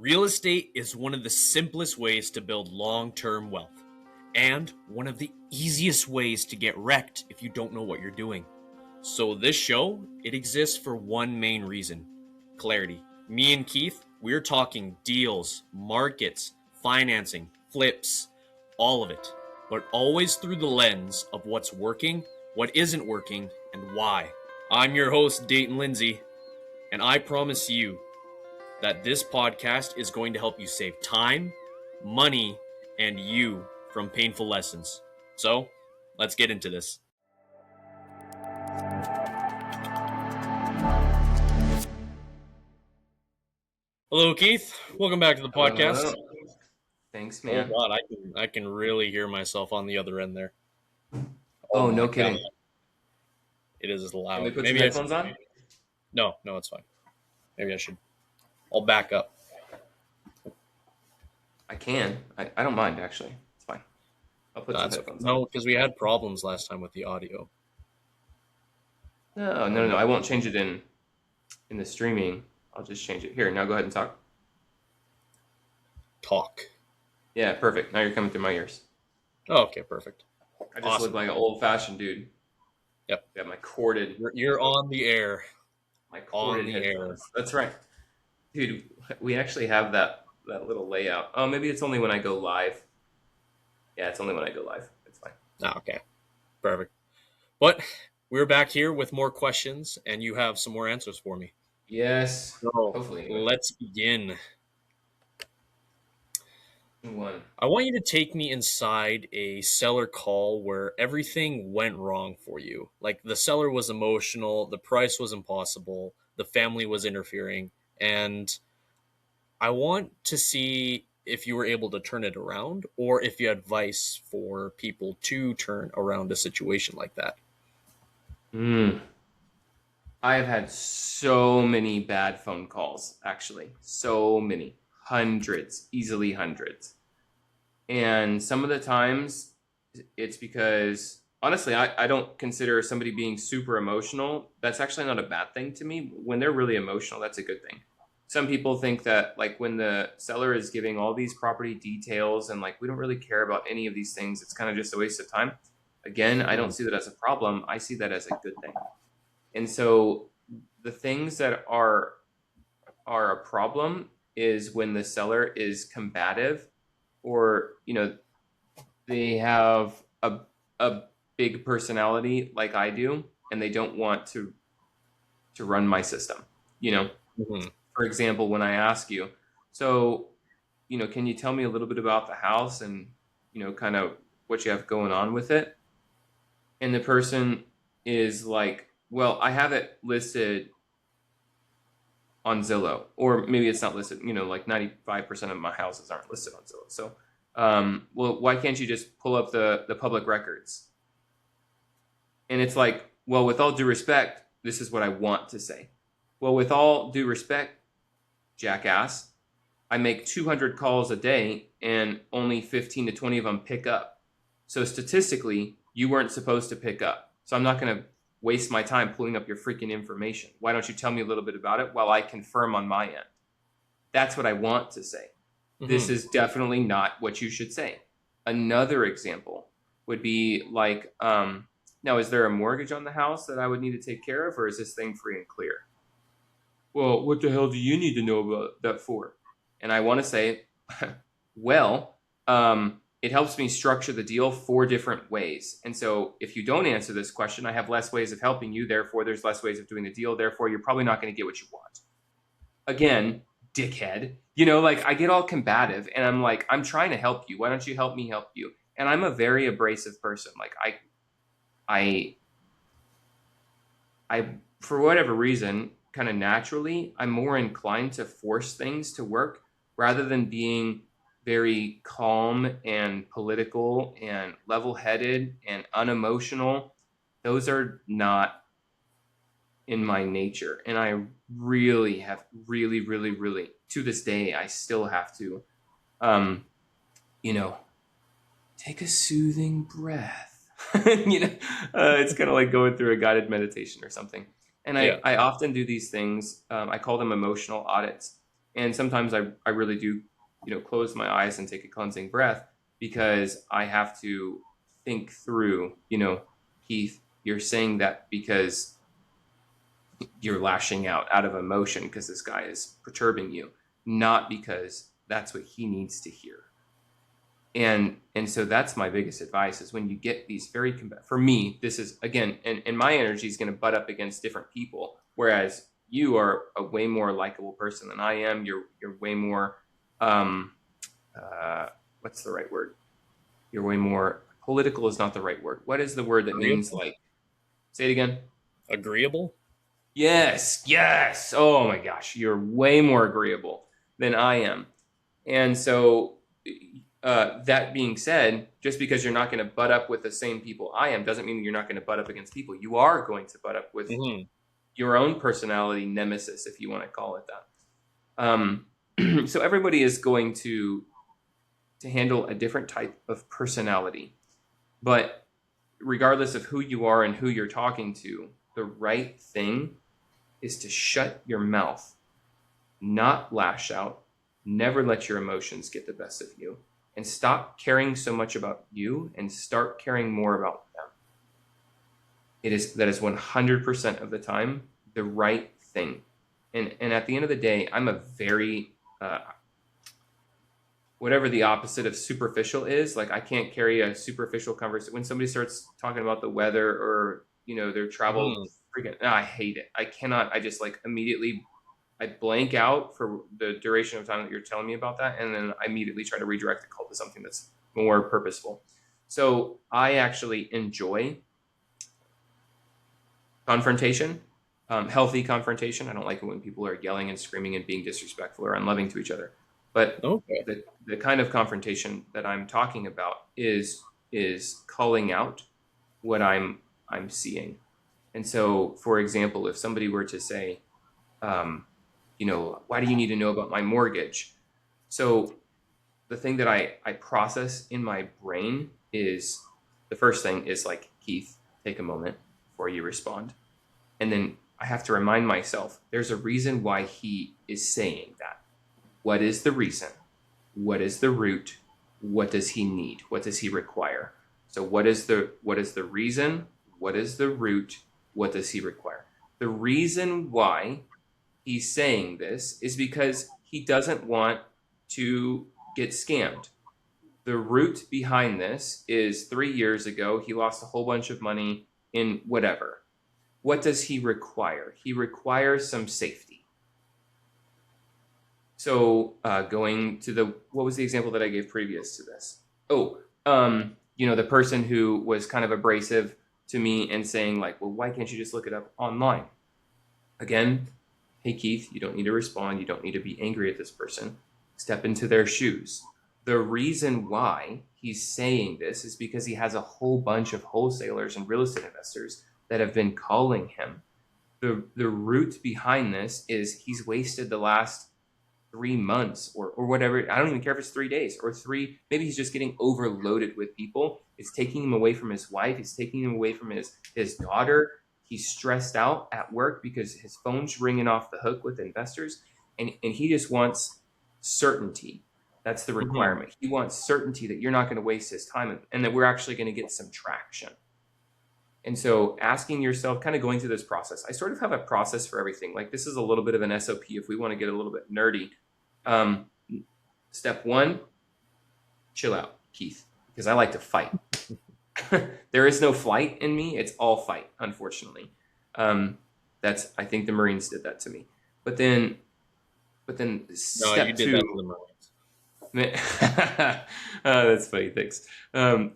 Real estate is one of the simplest ways to build long-term wealth, and one of the easiest ways to get wrecked if you don't know what you're doing. So this show, it exists for one main reason: clarity. Me and Keith, we're talking deals, markets, financing, flips, all of it, but always through the lens of what's working, what isn't working, and why. I'm your host, Dayton Lindsey, and I promise you that this podcast is going to help you save time, money, and you from painful lessons. So, let's get into this. Hello, Keith. Welcome back to the podcast. Hello. Thanks, man. Oh God, I can really hear myself on the other end there. Oh, no kidding. God. It is loud. Can we put some headphones on? No, it's fine. Maybe I should. I'll back up. I can. I don't mind, actually. It's fine. I'll put some headphones on. No, because we had problems last time with the audio. No. I won't change it in the streaming. I'll just change it. Here, now go ahead and talk. Talk. Yeah, perfect. Now you're coming through my ears. Oh, okay, perfect. I just look like an old-fashioned dude. Yep. Got my corded. You're on the air. My corded headphones. That's right. Dude, we actually have that little layout. Oh, maybe it's only when I go live. Yeah, it's only when I go live. It's fine. Oh, okay. Perfect. But we're back here with more questions, and you have some more answers for me. Yes. So, hopefully. Let's begin. One. I want you to take me inside a seller call where everything went wrong for you. Like the seller was emotional, the price was impossible, the family was interfering, and I want to see if you were able to turn it around or if you had advice for people to turn around a situation like that. I have had so many bad phone calls, actually. So many. Hundreds. Easily hundreds. And some of the times it's because, honestly, I don't consider somebody being super emotional. That's actually not a bad thing to me. When they're really emotional, that's a good thing. Some people think that, like, when the seller is giving all these property details and, like, we don't really care about any of these things, it's kind of just a waste of time. Again, I don't see that as a problem. I see that as a good thing. And so the things that are a problem is when the seller is combative, or, you know, they have a big personality like I do, and they don't want to run my system, you know? Mm-hmm. For example, when I ask you, so, you know, can you tell me a little bit about the house and, you know, kind of what you have going on with it? And the person is like, well, I have it listed on Zillow, or maybe it's not listed, you know, like 95% of my houses aren't listed on Zillow. So, well, why can't you just pull up the public records? And it's like, well, with all due respect, this is what I want to say. Well, with all due respect, jackass, I make 200 calls a day and only 15 to 20 of them pick up. So statistically, you weren't supposed to pick up. So I'm not going to waste my time pulling up your freaking information. Why don't you tell me a little bit about it while I confirm on my end? That's what I want to say. Mm-hmm. This is definitely not what you should say. Another example would be like, now, is there a mortgage on the house that I would need to take care of, or is this thing free and clear? Well, what the hell do you need to know about that for? And I want to say, well, it helps me structure the deal 4 different ways. And so if you don't answer this question, I have less ways of helping you. Therefore, there's less ways of doing the deal. Therefore, you're probably not going to get what you want. Again, dickhead. You know, like, I get all combative and I'm like, I'm trying to help you. Why don't you help me help you? And I'm a very abrasive person. Like, I for whatever reason, kind of naturally, I'm more inclined to force things to work rather than being very calm and political and level-headed and unemotional. Those are not in my nature. And I really have really, to this day, I still have to, you know, take a soothing breath. You know, it's kind of like going through a guided meditation or something. And I often do these things. I call them emotional audits. And sometimes I really do, close my eyes and take a cleansing breath because I have to think through, Keith, you're saying that because you're lashing out of emotion because this guy is perturbing you, not because that's what he needs to hear. And so that's my biggest advice is when you get these for me, this is again, and my energy is going to butt up against different people, whereas you are a way more likable person than I am. You're way more, what's the right word? You're way more political is not the right word. What is the word that means like, say it again? Agreeable? Yes. Oh my gosh. You're way more agreeable than I am. And so, that being said, just because you're not going to butt up with the same people I am doesn't mean you're not going to butt up against people. You are going to butt up with your own personality nemesis, if you want to call it that. So everybody is going to handle a different type of personality. But regardless of who you are and who you're talking to, the right thing is to shut your mouth, not lash out, never let your emotions get the best of you, and stop caring so much about you and start caring more about them. That is 100% of the time the right thing. And at the end of the day, I'm a very, whatever the opposite of superficial is, like I can't carry a superficial conversation. When somebody starts talking about the weather or, their travel, I hate it. I cannot, I just like immediately, I blank out for the duration of time that you're telling me about that. And then I immediately try to redirect the call to something that's more purposeful. So I actually enjoy confrontation, healthy confrontation. I don't like it when people are yelling and screaming and being disrespectful or unloving to each other. But the kind of confrontation that I'm talking about is calling out what I'm seeing. And so, for example, if somebody were to say, why do you need to know about my mortgage? So the thing that I process in my brain is, the first thing is like, Keith, take a moment before you respond. And then I have to remind myself, there's a reason why he is saying that. What is the reason? What is the root? What does he need? What does he require? So what is the reason? What is the root? What does he require? The reason why he's saying this is because he doesn't want to get scammed. The root behind this is 3 years ago, he lost a whole bunch of money in whatever. What does he require? He requires some safety. So going to what was the example that I gave previous to this? The person who was kind of abrasive to me and saying like, well, why can't you just look it up online? Again, hey, Keith, you don't need to respond. You don't need to be angry at this person. Step into their shoes. The reason why he's saying this is because he has a whole bunch of wholesalers and real estate investors that have been calling him. The root behind this is he's wasted the last 3 months or whatever. I don't even care if it's 3 days or 3. Maybe he's just getting overloaded with people. It's taking him away from his wife. It's taking him away from his daughter. He's stressed out at work because his phone's ringing off the hook with investors. And he just wants certainty. That's the requirement. He wants certainty that you're not going to waste his time and that we're actually going to get some traction. And so asking yourself, kind of going through this process, I sort of have a process for everything. Like this is a little bit of an SOP if we want to get a little bit nerdy. Step 1, chill out, Keith, because I like to fight. There is no flight in me. It's all fight, unfortunately. I think the Marines did that to me. But then step you did 2. That to the Marines. That's funny. Thanks.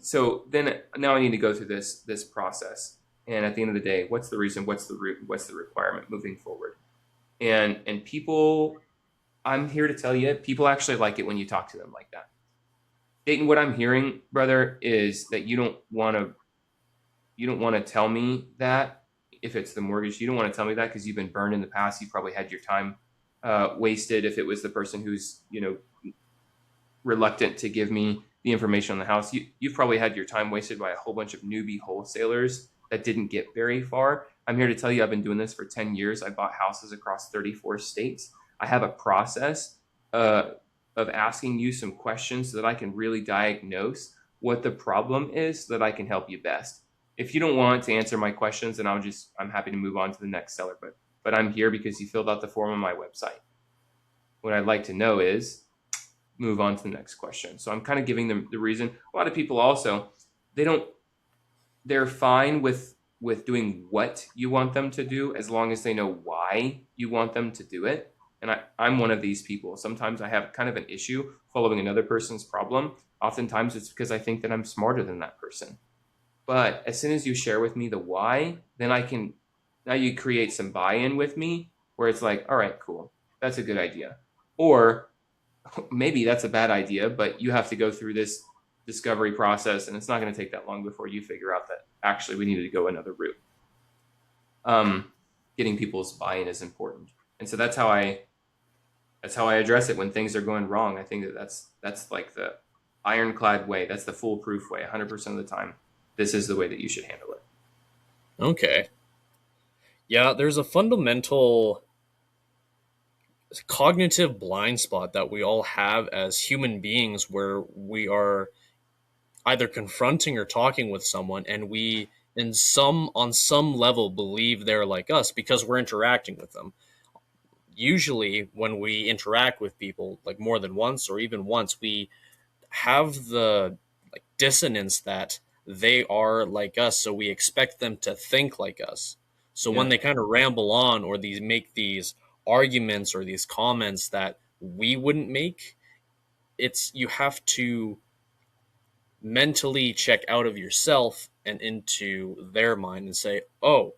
So then now I need to go through this process. And at the end of the day, what's the reason? What's the root? What's the requirement moving forward? And people, I'm here to tell you, people actually like it when you talk to them like that. Dayton, what I'm hearing, brother, is that you don't want to tell me that if it's the mortgage, you don't want to tell me that because you've been burned in the past. You probably had your time wasted if it was the person who's, reluctant to give me the information on the house. You've probably had your time wasted by a whole bunch of newbie wholesalers that didn't get very far. I'm here to tell you I've been doing this for 10 years. I bought houses across 34 states. I have a process uh, of asking you some questions so that I can really diagnose what the problem is so that I can help you best. If you don't want to answer my questions, then I'm happy to move on to the next seller. But I'm here because you filled out the form on my website. What I'd like to know is move on to the next question. So I'm kind of giving them the reason. A lot of people also, they don't, they're fine with doing what you want them to do as long as they know why you want them to do it. And I'm one of these people. Sometimes I have kind of an issue following another person's problem. Oftentimes it's because I think that I'm smarter than that person. But as soon as you share with me the why, then now you create some buy-in with me where it's like, all right, cool. That's a good idea. Or maybe that's a bad idea, but you have to go through this discovery process and it's not going to take that long before you figure out that actually we needed to go another route. Getting people's buy-in is important. And so that's how I address it when things are going wrong. I think that's like the ironclad way. That's the foolproof way. 100% of the time, this is the way that you should handle it. Okay. Yeah, there's a fundamental cognitive blind spot that we all have as human beings where we are either confronting or talking with someone and we on some level believe they're like us because we're interacting with them. Usually when we interact with people like more than once or even once, we have the like dissonance that they are like us, so we expect them to think like us. So when Yeah. they kind of ramble on or these make these arguments or these comments that we wouldn't make, it's you have to mentally check out of yourself and into their mind and say, "Oh,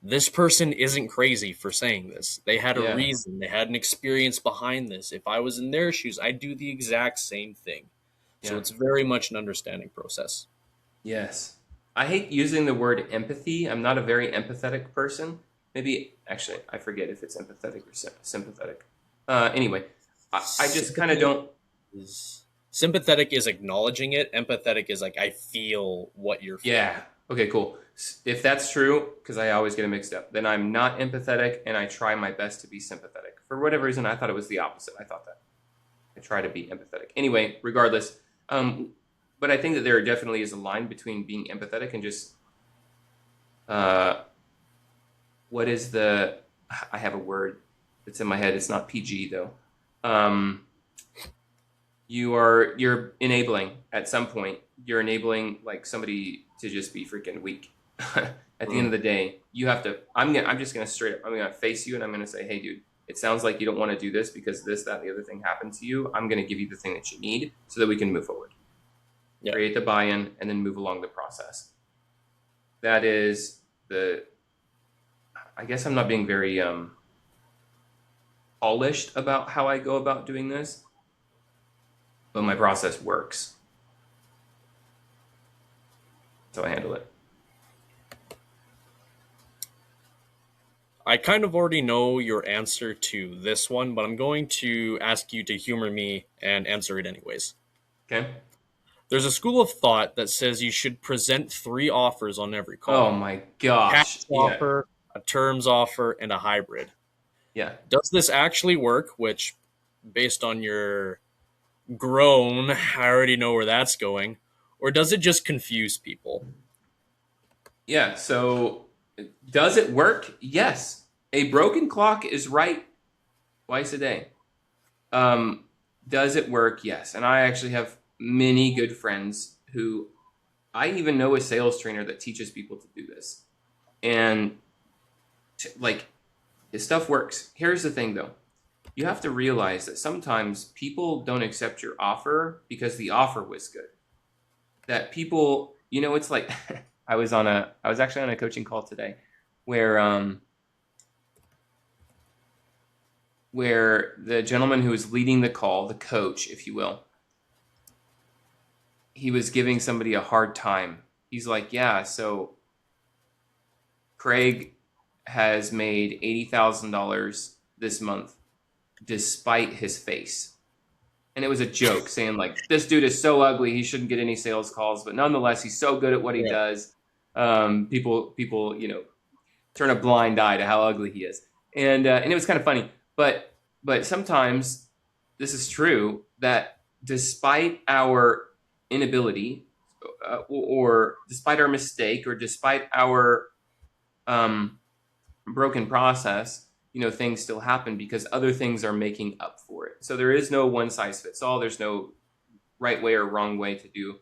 this person isn't crazy for saying this. They had a Yeah. reason. They had an experience behind this. If I was in their shoes, I'd do the exact same thing." So Yeah. it's very much an understanding process. Yes. I hate using the word empathy. I'm not a very empathetic person. Maybe, actually, I forget if it's empathetic or sympathetic. Anyway, I just kind of don't. Sympathetic is acknowledging it. Empathetic is like I feel what you're feeling. Yeah. Okay, cool. If that's true, because I always get it mixed up, then I'm not empathetic and I try my best to be sympathetic. For whatever reason, I thought it was the opposite. I thought that I try to be empathetic. Anyway, regardless, but I think that there definitely is a line between being empathetic and just what is the I have a word that's in my head. It's not PG though. You're enabling at some point. You're enabling like somebody to just be freaking weak. At the end of the day, you have to. I'm just gonna straight up. I'm gonna face you and I'm gonna say, hey, dude, it sounds like you don't want to do this because this, that, and the other thing happened to you. I'm gonna give you the thing that you need so that we can move forward. Yeah. Create the buy-in and then move along the process. That is the. I guess I'm not being very polished about how I go about doing this, but my process works. So I handle it. I kind of already know your answer to this one, but I'm going to ask you to humor me and answer it anyways. Okay. There's a school of thought that says you should present 3 offers on every call. Oh my gosh. Cash Yeah. offer, a terms offer, and a hybrid. Yeah. Does this actually work? Which, based on your groan, I already know where that's going. Or does it just confuse people? Yeah. So does it work? Yes. A broken clock is right twice a day. Does it work? Yes. And I actually have many good friends who I even know a sales trainer that teaches people to do this. And like his stuff works. Here's the thing though. You have to realize that sometimes people don't accept your offer because the offer was good. That people, it's like I was actually on a coaching call today where the gentleman who was leading the call, the coach, if you will, he was giving somebody a hard time. He's like, yeah, so Craig has made $80,000 this month despite his face. And it was a joke saying like, this dude is so ugly, he shouldn't get any sales calls, but nonetheless, he's so good at what he does. People, turn a blind eye to how ugly he is. And it was kind of funny, but But sometimes this is true that despite our inability or despite our mistake or despite our broken process, things still happen because other things are making up for it. So there is no one size fits all. There's no right way or wrong way to do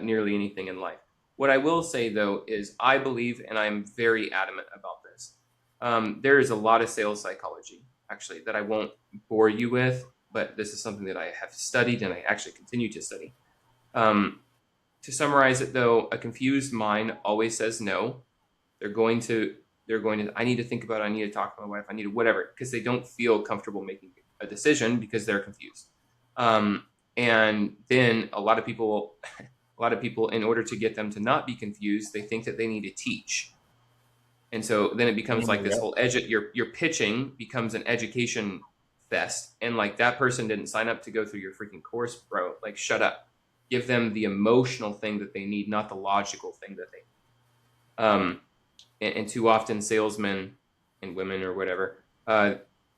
nearly anything in life. What I will say, though, is I believe, and I'm very adamant about this, there is a lot of sales psychology, actually, that I won't bore you with, but this is something that I have studied and I actually continue to study. To summarize it, though, a confused mind always says no. They're going to, I need to think about it. I need to talk to my wife. I need to whatever, because they don't feel comfortable making a decision because they're confused. And then a lot of people, in order to get them to not be confused, they think that they need to teach. And so then it becomes like this whole your pitching becomes an education fest. And like, that person didn't sign up to go through your freaking course, bro. Like, shut up. Give them the emotional thing that they need, not the logical thing that they need. And too often salesmen and women or whatever,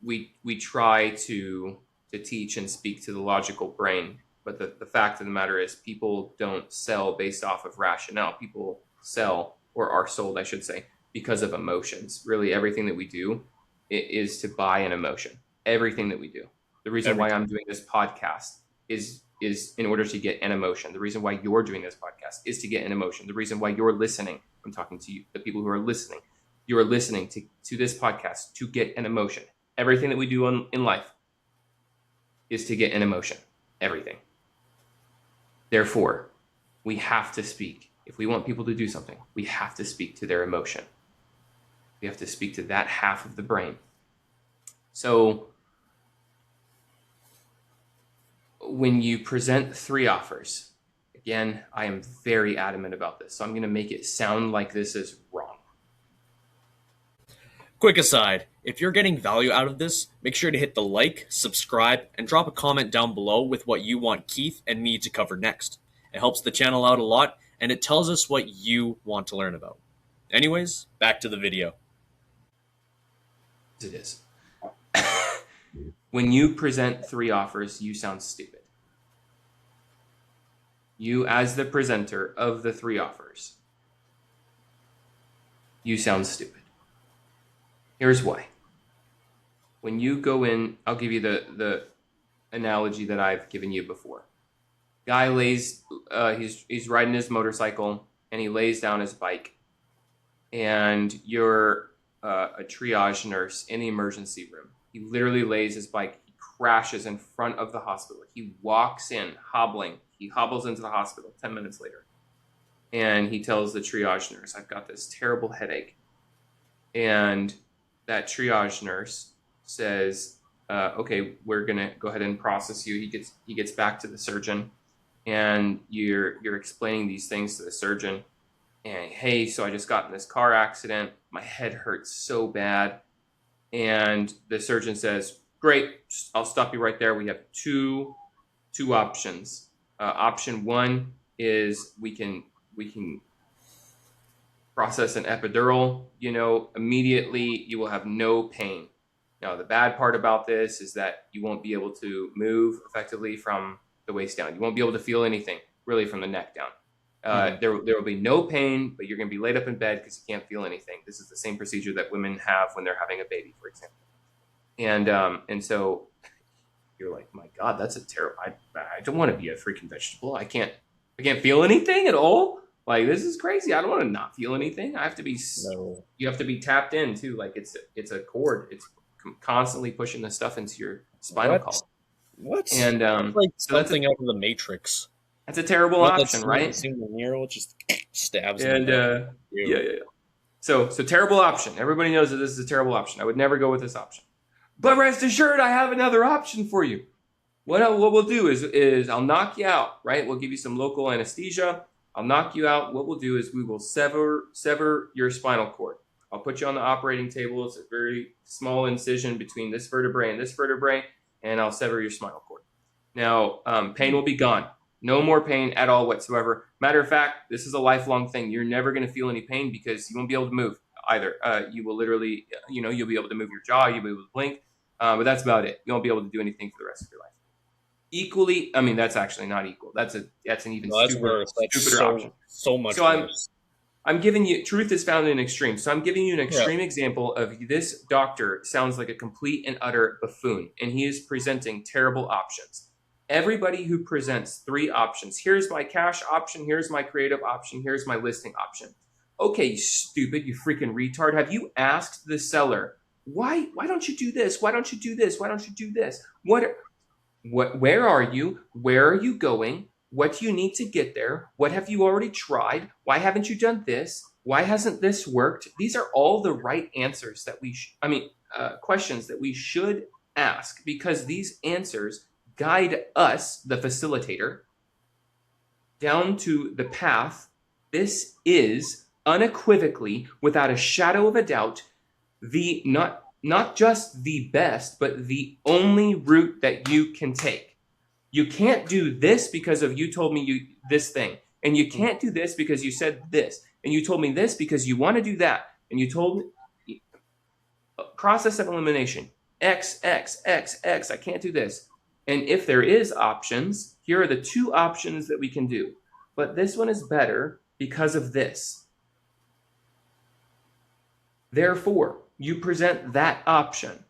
we try to teach and speak to the logical brain. But the fact of the matter is, people don't sell based off of rationale. People sell, or are sold, I should say, because of emotions. Really, everything that we do is to buy an emotion. Everything that we do. The reason why I'm doing this podcast is in order to get an emotion. The reason why you're doing this podcast is to get an emotion. The reason why you're listening, I'm talking to you, the people who are listening, you are listening to this podcast to get an emotion. Everything that we do in life is to get an emotion. Everything. Therefore, we have to speak. If we want people to do something, we have to speak to their emotion. We have to speak to that half of the brain. So when you present 3 offers, again, I am very adamant about this, so I'm going to make it sound like this is wrong. Quick aside, if you're getting value out of this, make sure to hit the like, subscribe, and drop a comment down below with what you want Keith and me to cover next. It helps the channel out a lot, and it tells us what you want to learn about. Anyways, back to the video. It is. When you present 3 offers, you sound stupid. You, as the presenter of the 3 offers, you sound stupid. Here's why. When you go in, I'll give you the analogy that I've given you before. Guy lays, he's riding his motorcycle, and he lays down his bike, and you're a triage nurse in the emergency room. He literally lays his bike. He crashes in front of the hospital. He walks in hobbling. He hobbles into the hospital 10 minutes later. And he tells the triage nurse, I've got this terrible headache. And that triage nurse says, okay, we're going to go ahead and process you. He gets back to the surgeon, and you're explaining these things to the surgeon. And, hey, so I just got in this car accident. My head hurts so bad. And the surgeon says, great, I'll stop you right there. We have two options. Option 1 is we can process an epidural. Immediately you will have no pain. Now, the bad part about this is that you won't be able to move effectively from the waist down. You won't be able to feel anything really from the neck down. There will be no pain, but you're going to be laid up in bed because you can't feel anything. This is the same procedure that women have when they're having a baby, for example. And so you're like, my God, that's a terrible. I don't want to be a freaking vegetable. I can't feel anything at all. Like, this is crazy. I don't want to not feel anything. I have to be. No. You have to be tapped in too. Like, it's a cord. It's constantly pushing the stuff into your spinal column. What? And like something out of the Matrix. That's a terrible option, right? The neural just stabs. And yeah. So terrible option. Everybody knows that this is a terrible option. I would never go with this option. But rest assured, I have another option for you. What we'll do is I'll knock you out, right? We'll give you some local anesthesia. I'll knock you out. What we'll do is we will sever your spinal cord. I'll put you on the operating table. It's a very small incision between this vertebrae and this vertebrae, and I'll sever your spinal cord. Now, pain will be gone. No more pain at all whatsoever. Matter of fact, this is a lifelong thing. You're never going to feel any pain because you won't be able to move either. You will literally, you'll be able to move your jaw. You'll be able to blink. But that's about it. You won't be able to do anything for the rest of your life. Equally, I mean, that's actually not equal. That's an even No, that's worse. That's stupider option. so much So worse. I'm giving you, truth is found in extremes. So I'm giving you an Yeah. extreme example of this doctor sounds like a complete and utter buffoon, and he is presenting terrible options. Everybody who presents 3 options, here's my cash option, here's my creative option, here's my listing option. Okay, you stupid, you freaking retard. Have you asked the seller, why don't you do this? Why don't you do this? Why don't you do this? Where are you? Where are you going? What do you need to get there? What have you already tried? Why haven't you done this? Why hasn't this worked? These are all the right answers that questions that we should ask, because these answers guide us, the facilitator, down to the path. This is unequivocally, without a shadow of a doubt, the not just the best, but the only route that you can take. You can't do this because of you told me this thing, and you can't do this because you said this, and you told me this because you want to do that, and you told me process of elimination, X, X, X, X, I can't do this. And if there is options, here are the 2 options that we can do. But this one is better because of this. Therefore, you present that option.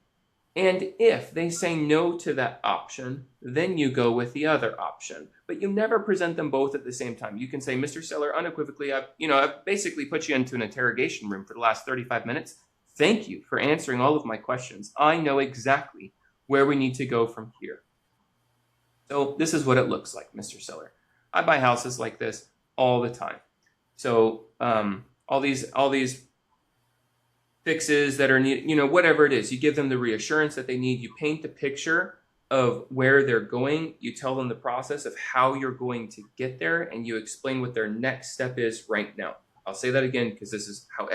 And if they say no to that option, then you go with the other option. But you never present them both at the same time. You can say, Mr. Seller, unequivocally, I've basically put you into an interrogation room for the last 35 minutes. Thank you for answering all of my questions. I know exactly where we need to go from here. So this is what it looks like, Mr. Seller. I buy houses like this all the time. So all these fixes that are needed, whatever it is, you give them the reassurance that they need. You paint the picture of where they're going. You tell them the process of how you're going to get there, and you explain what their next step is right now. I'll say that again because this is how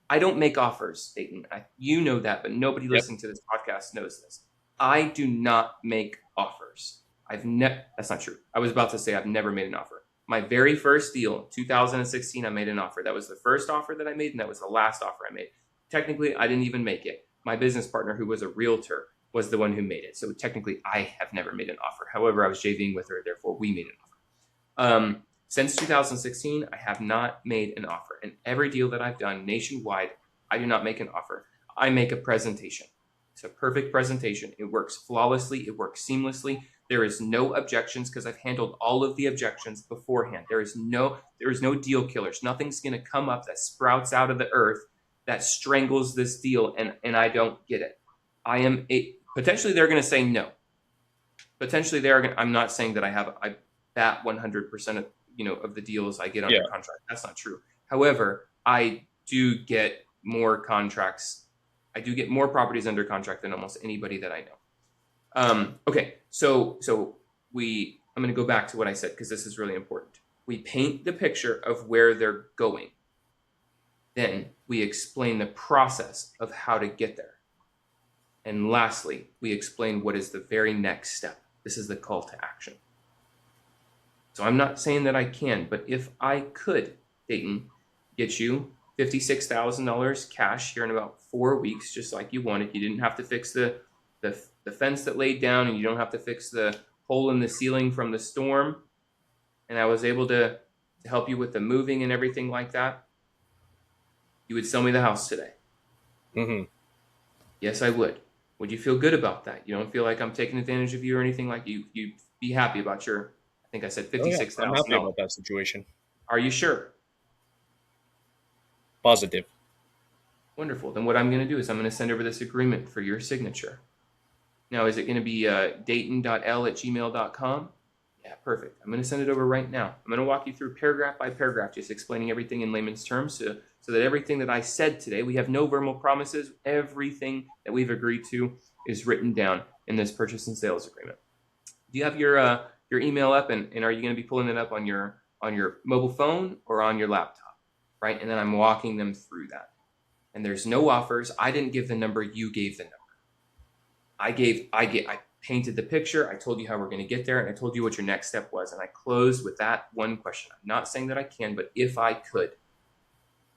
I don't make offers, Dayton. You know that, but nobody listening to this podcast knows this. I do not make offers. That's not true. I was about to say I've never made an offer. My very first deal, 2016, I made an offer. That was the first offer that I made, and that was the last offer I made. Technically, I didn't even make it. My business partner, who was a realtor, was the one who made it. So technically, I have never made an offer. However, I was JVing with her, therefore we made an offer. Since 2016, I have not made an offer. And every deal that I've done nationwide, I do not make an offer. I make a presentation. It's a perfect presentation. It works flawlessly. It works seamlessly. There is no objections because I've handled all of the objections beforehand. There is no deal killers. Nothing's going to come up that sprouts out of the earth that strangles this deal, and I don't get it. Potentially they're going to say no. Potentially I'm not saying that I bat 100% of the deals I get under contract. That's not true. However, I do get more contracts. I do get more properties under contract than almost anybody that I know. Okay, so I'm going to go back to what I said because this is really important. We paint the picture of where they're going. Then we explain the process of how to get there. And lastly, we explain what is the very next step. This is the call to action. So I'm not saying that I can, but if I could, Dayton, get you $56,000 cash here in about 4 weeks, just like you wanted. You didn't have to fix the fence that laid down, and you don't have to fix the hole in the ceiling from the storm. And I was able to help you with the moving and everything like that. You would sell me the house today. Mm-hmm. Yes, I would. Would you feel good about that? You don't feel like I'm taking advantage of you or anything like you? You'd be happy about your, I think I said $56,000. I'm happy about that situation. Are you sure? Positive. Wonderful. Then what I'm going to do is I'm going to send over this agreement for your signature. Now, is it going to be dayton.l@gmail.com? Yeah, perfect. I'm going to send it over right now. I'm going to walk you through paragraph by paragraph, just explaining everything in layman's terms so that everything that I said today, we have no verbal promises. Everything that we've agreed to is written down in this purchase and sales agreement. Do you have your email up, and are you going to be pulling it up on your mobile phone or on your laptop, right? And then I'm walking them through that. And there's no offers. I didn't give the number. You gave the number. I painted the picture. I told you how we're going to get there, and I told you what your next step was. And I closed with that one question. I'm not saying that I can, but if I could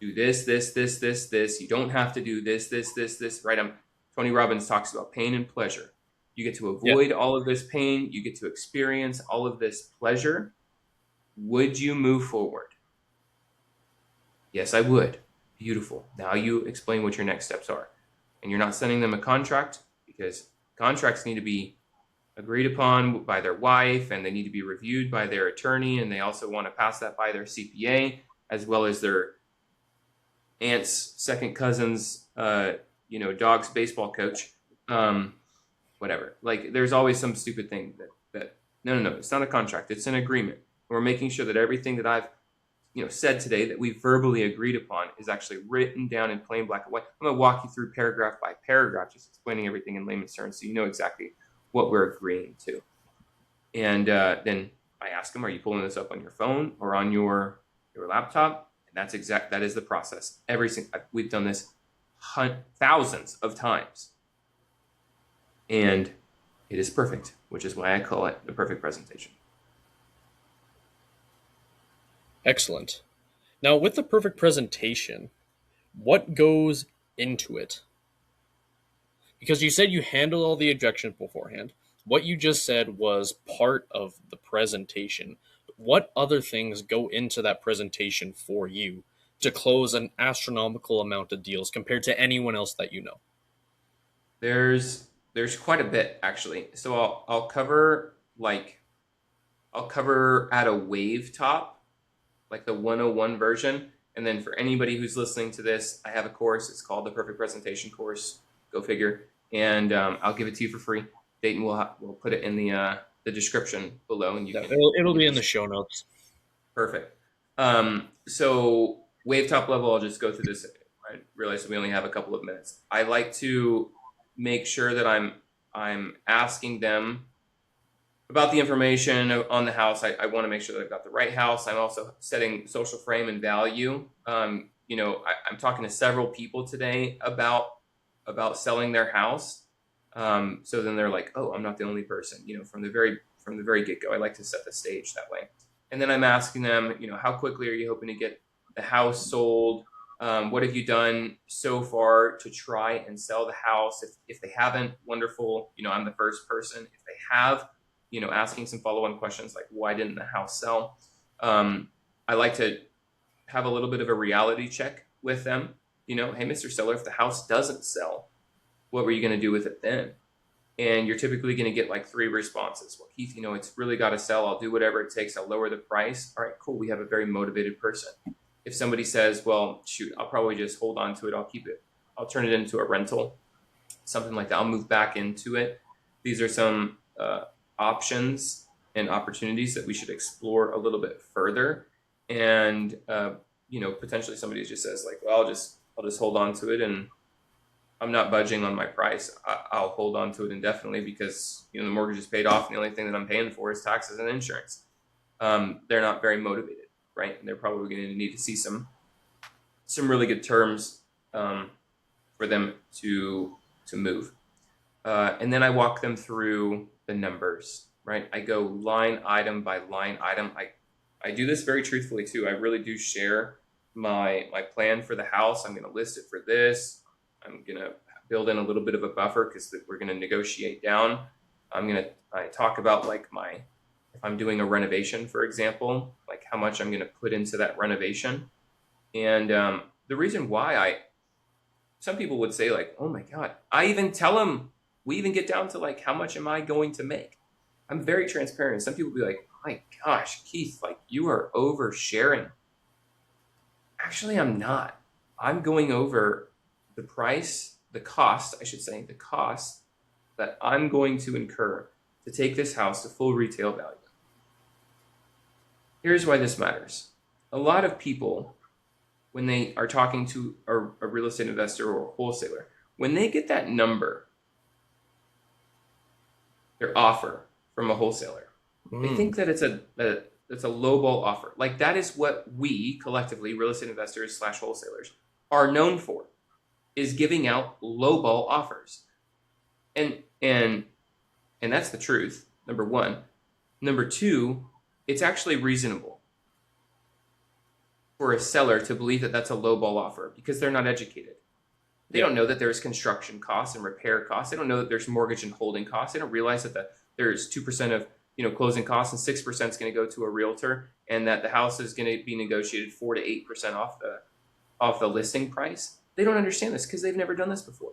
do this, you don't have to do this, right? I Tony Robbins talks about pain and pleasure. You get to Yeah. avoid all of this pain. You get to experience all of this pleasure. Would you move forward? Yes, I would. Beautiful. Now you explain what your next steps are. And you're not sending them a contract, because contracts need to be agreed upon by their wife, and they need to be reviewed by their attorney, and they also want to pass that by their CPA, as well as their aunt's second cousin's dog's baseball coach. Whatever. Like, there's always some stupid thing that no, it's not a contract, it's an agreement. We're making sure that everything that I've said today, that we verbally agreed upon, is actually written down in plain black and white. I'm going to walk you through paragraph by paragraph, just explaining everything in layman's terms, so you know exactly what we're agreeing to. And then I ask them, are you pulling this up on your phone or on your laptop? And that is the process. We've done this thousands of times, and it is perfect, which is why I call it the perfect presentation. Excellent. Now, with the perfect presentation, what goes into it? Because you said you handle all the objections beforehand. What you just said was part of the presentation. What other things go into that presentation for you to close an astronomical amount of deals compared to anyone else that you know? There's quite a bit, actually. So I'll cover at a wave top, like the 101 version. And then for anybody who's listening to this, I have a course. It's called the Perfect Presentation Course. Go figure. And I'll give it to you for free. Dayton will put it in the description below, and it'll be in the show notes. Perfect. So wave top level, I'll just go through this. I realize that we only have a couple of minutes. I like to make sure that I'm asking them about the information on the house. I want to make sure that I've got the right house. I'm also setting social frame and value. I'm talking to several people today about selling their house. So then they're like, oh, I'm not the only person, from the very get-go. I like to set the stage that way. And then I'm asking them, how quickly are you hoping to get the house sold? What have you done so far to try and sell the house? If they haven't, wonderful. I'm the first person. If they have, asking some follow-on questions like, why didn't the house sell? I like to have a little bit of a reality check with them. Hey, Mr. Seller, if the house doesn't sell, what were you going to do with it then? And you're typically going to get like 3 responses. Well, Keith, it's really got to sell. I'll do whatever it takes. I'll lower the price. All right, cool. We have a very motivated person. If somebody says, well, shoot, I'll probably just hold on to it. I'll keep it. I'll turn it into a rental, something like that. I'll move back into it. These are some options and opportunities that we should explore a little bit further. And, potentially somebody just says like, well, I'll just hold on to it, and I'm not budging on my price. I'll hold on to it indefinitely because, the mortgage is paid off, and the only thing that I'm paying for is taxes and insurance. They're not very motivated, right? And they're probably going to need to see some really good terms for them to move. And then I walk them through the numbers, right? I go line item by line item. I do this very truthfully too. I really do share my plan for the house. I'm going to list it for this. I'm going to build in a little bit of a buffer because we're going to negotiate down. I talk about if I'm doing a renovation, for example, like how much I'm going to put into that renovation. And the reason why some people would say like, oh my God, I even tell them, we even get down to like, how much am I going to make? I'm very transparent. Some people be like, my gosh, Keith, like you are oversharing. Actually, I'm not. I'm going over the cost that I'm going to incur to take this house to full retail value. Here's why this matters. A lot of people, when they are talking to a real estate investor or a wholesaler, when they get that number, their offer from a wholesaler, they think that it's a lowball offer. Like that is what we collectively, real estate investors / wholesalers, are known for, is giving out lowball offers. And that's the truth, number one. Number two, it's actually reasonable for a seller to believe that that's a lowball offer because they're not educated. They don't know that there's construction costs and repair costs. They don't know that there's mortgage and holding costs. They don't realize that there's 2% of closing costs and 6% is going to go to a realtor, and that the house is going to be negotiated 4 to 8% off the listing price. They don't understand this because they've never done this before.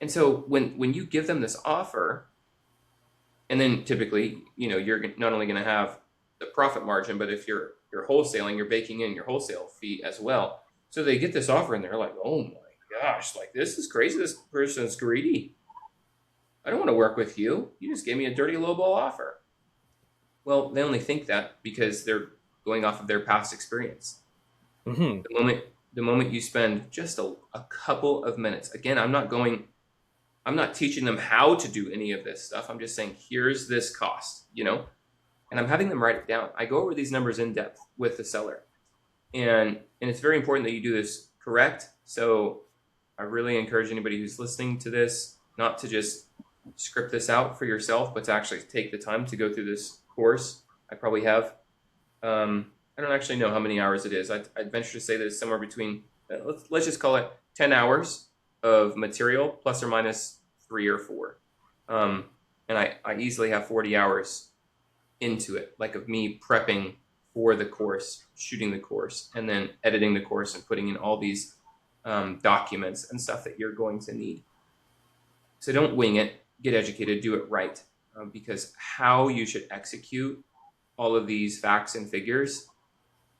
And so when you give them this offer, and then typically, you're not only going to have the profit margin, but if you're wholesaling, you're baking in your wholesale fee as well. So they get this offer and they're like, oh my gosh, like this is crazy. This person's greedy. I don't want to work with you. You just gave me a dirty lowball offer. Well, they only think that because they're going off of their past experience. Mm-hmm. The moment you spend just a couple of minutes, again, I'm not teaching them how to do any of this stuff. I'm just saying, here's this cost, and I'm having them write it down. I go over these numbers in depth with the seller, and it's very important that you do this correct. So I really encourage anybody who's listening to this not to just script this out for yourself, but to actually take the time to go through this course. I probably have, I don't actually know how many hours it is. I'd venture to say that it's somewhere between, let's just call it 10 hours of material plus or minus 3 or 4. And I easily have 40 hours into it, like of me prepping for the course, shooting the course, and then editing the course and putting in all these documents and stuff that you're going to need. So don't wing it, get educated, do it right, because how you should execute all of these facts and figures,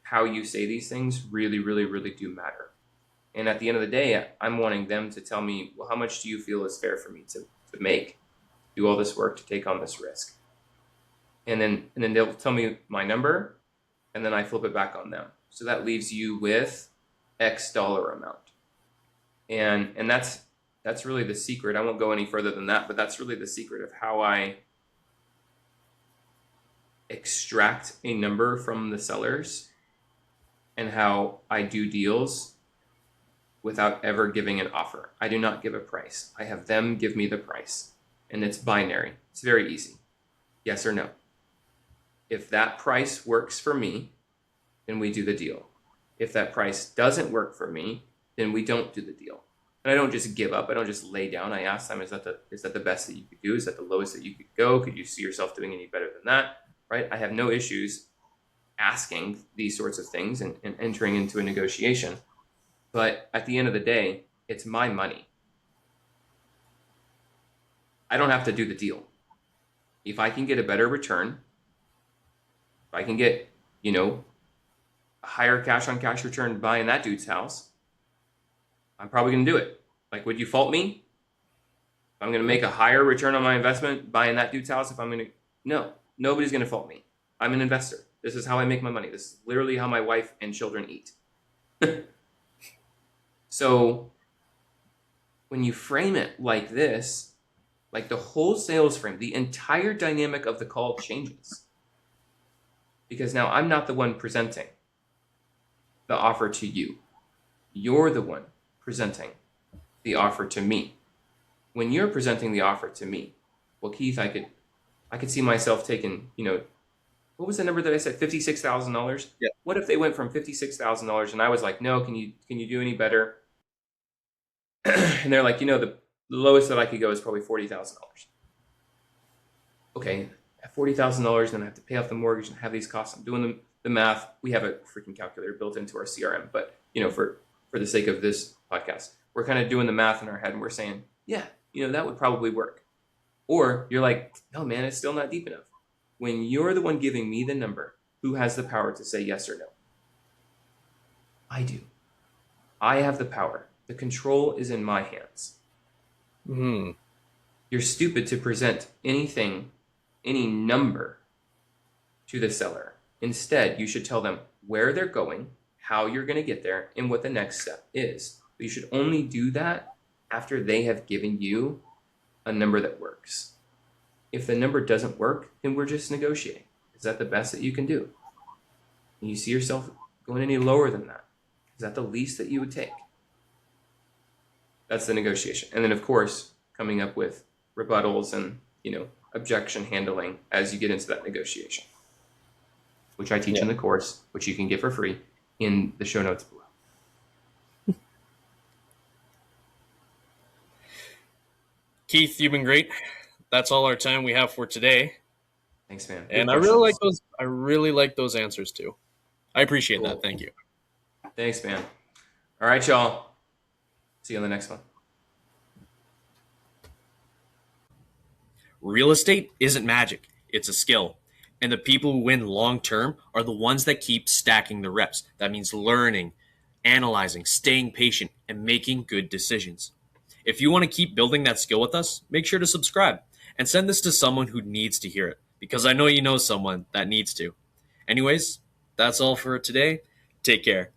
how you say these things really, really, really do matter. And at the end of the day, I'm wanting them to tell me, well, how much do you feel is fair for me to make, do all this work, to take on this risk? And then they'll tell me my number, and then I flip it back on them. So that leaves you with X dollar amount. And that's really the secret. I won't go any further than that, but that's really the secret of how I extract a number from the sellers and how I do deals without ever giving an offer. I do not give a price. I have them give me the price, and it's binary. It's very easy. Yes or no. If that price works for me, then we do the deal. If that price doesn't work for me, then we don't do the deal. And I don't just give up. I don't just lay down. I ask them, is that the best that you could do? Is that the lowest that you could go? Could you see yourself doing any better than that? Right? I have no issues asking these sorts of things and entering into a negotiation. But at the end of the day, it's my money. I don't have to do the deal. If I can get a better return, if I can get, a higher cash on cash return buying that dude's house, I'm probably going to do it. Like, would you fault me? If I'm going to make a higher return on my investment buying that dude's house, no, nobody's going to fault me. I'm an investor. This is how I make my money. This is literally how my wife and children eat. So when you frame it like this, like the whole sales frame, the entire dynamic of the call changes. Because now I'm not the one presenting the offer to you. You're the one presenting the offer to me. When you're presenting the offer to me, well, Keith, I could see myself taking, what was the number that I said? $56,000. Yeah. What if they went from $56,000 and I was like, no, can you do any better? And they're like, the lowest that I could go is probably $40,000. Okay, at $40,000, then I have to pay off the mortgage and have these costs. I'm doing the math. We have a freaking calculator built into our CRM, but for the sake of this podcast, we're kind of doing the math in our head and we're saying, yeah, that would probably work. Or you're like, no, man, it's still not deep enough. When you're the one giving me the number, who has the power to say yes or no? I do. I have the power. The control is in my hands. Mm-hmm. You're stupid to present anything, any number to the seller. Instead, you should tell them where they're going, how you're going to get there, and what the next step is. But you should only do that after they have given you a number that works. If the number doesn't work, then we're just negotiating. Is that the best that you can do? And you see yourself going any lower than that? Is that the least that you would take? That's the negotiation. And then, of course, coming up with rebuttals and, objection handling as you get into that negotiation, which I teach in the course, which you can get for free in the show notes below. Keith, you've been great. That's all our time we have for today. Thanks, man. Good And I really like questions. those. I really like those answers too. I appreciate that. Cool. Thank you. Thanks, man. All right, y'all. See you on the next one. Real estate isn't magic, it's a skill. And the people who win long term are the ones that keep stacking the reps. That means learning, analyzing, staying patient, and making good decisions. If you want to keep building that skill with us, make sure to subscribe and send this to someone who needs to hear it, because I know you know someone that needs to. Anyways, that's all for today. Take care.